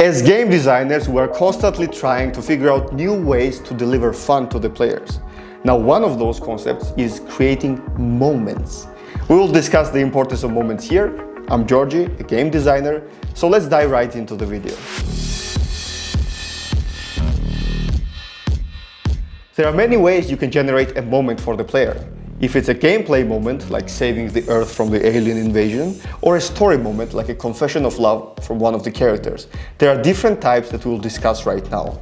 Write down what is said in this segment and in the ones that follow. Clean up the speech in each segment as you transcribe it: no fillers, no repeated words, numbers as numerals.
As game designers, we are constantly trying to figure out new ways to deliver fun to the players. Now, one of those concepts is creating moments. We will discuss the importance of moments here. I'm Georgie, a game designer, so let's dive right into the video. There are many ways you can generate a moment for the player. If it's a gameplay moment, like saving the Earth from the alien invasion, or a story moment, like a confession of love from one of the characters, there are different types that we'll discuss right now.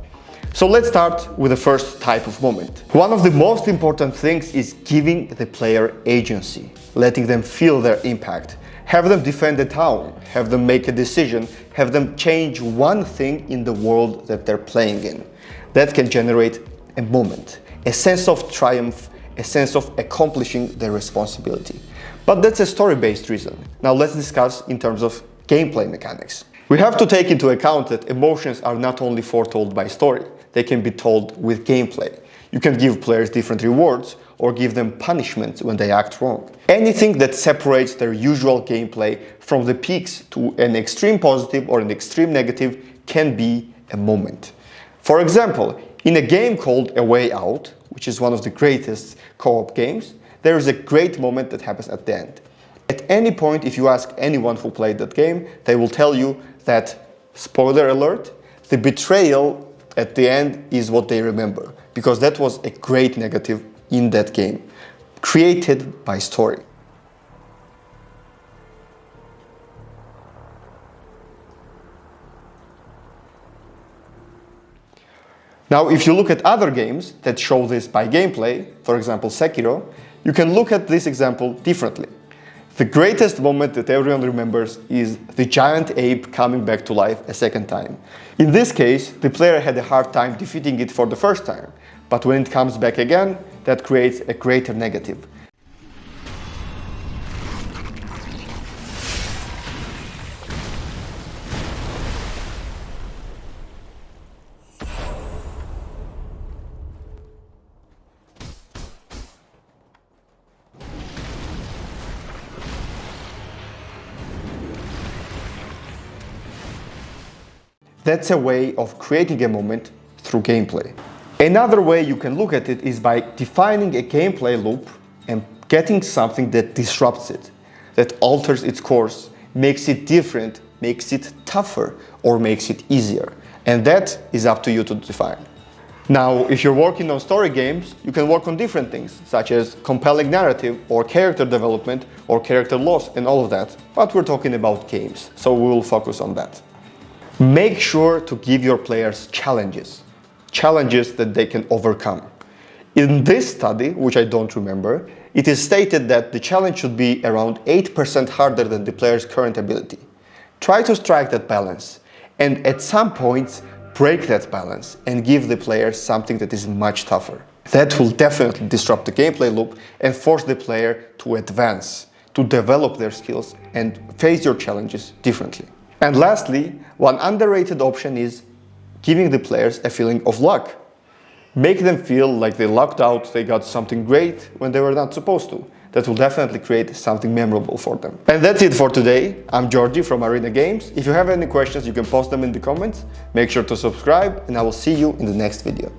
So let's start with the first type of moment. One of the most important things is giving the player agency, letting them feel their impact. Have them defend the town, have them make a decision, have them change one thing in the world that they're playing in. That can generate a moment, a sense of triumph, a sense of accomplishing their responsibility. But that's a story-based reason. Now let's discuss in terms of gameplay mechanics. We have to take into account that emotions are not only foretold by story, they can be told with gameplay. You can give players different rewards or give them punishments when they act wrong. Anything that separates their usual gameplay from the peaks to an extreme positive or an extreme negative can be a moment. For example, in a game called A Way Out, which is one of the greatest co-op games, there is a great moment that happens at the end. At any point, if you ask anyone who played that game, they will tell you that, spoiler alert, the betrayal at the end is what they remember, because that was a great negative in that game, created by story. Now, if you look at other games that show this by gameplay, for example Sekiro, you can look at this example differently. The greatest moment that everyone remembers is the giant ape coming back to life a second time. In this case, the player had a hard time defeating it for the first time, but when it comes back again, that creates a greater negative. That's a way of creating a moment through gameplay. Another way you can look at it is by defining a gameplay loop and getting something that disrupts it, that alters its course, makes it different, makes it tougher, or makes it easier. And that is up to you to define. Now, if you're working on story games, you can work on different things, such as compelling narrative, or character development, or character loss, and all of that. But we're talking about games, so we will focus on that. Make sure to give your players challenges that they can overcome. In this study, which I don't remember, it is stated that the challenge should be around 8% harder than the player's current ability. Try to strike that balance, and at some points, break that balance and give the players something that is much tougher. That will definitely disrupt the gameplay loop and force the player to advance, to develop their skills and face your challenges differently. And lastly, one underrated option is giving the players a feeling of luck. Make them feel like they lucked out, they got something great when they were not supposed to. That will definitely create something memorable for them. And that's it for today. I'm Georgie from Arena Games. If you have any questions, you can post them in the comments. Make sure to subscribe, and I will see you in the next video.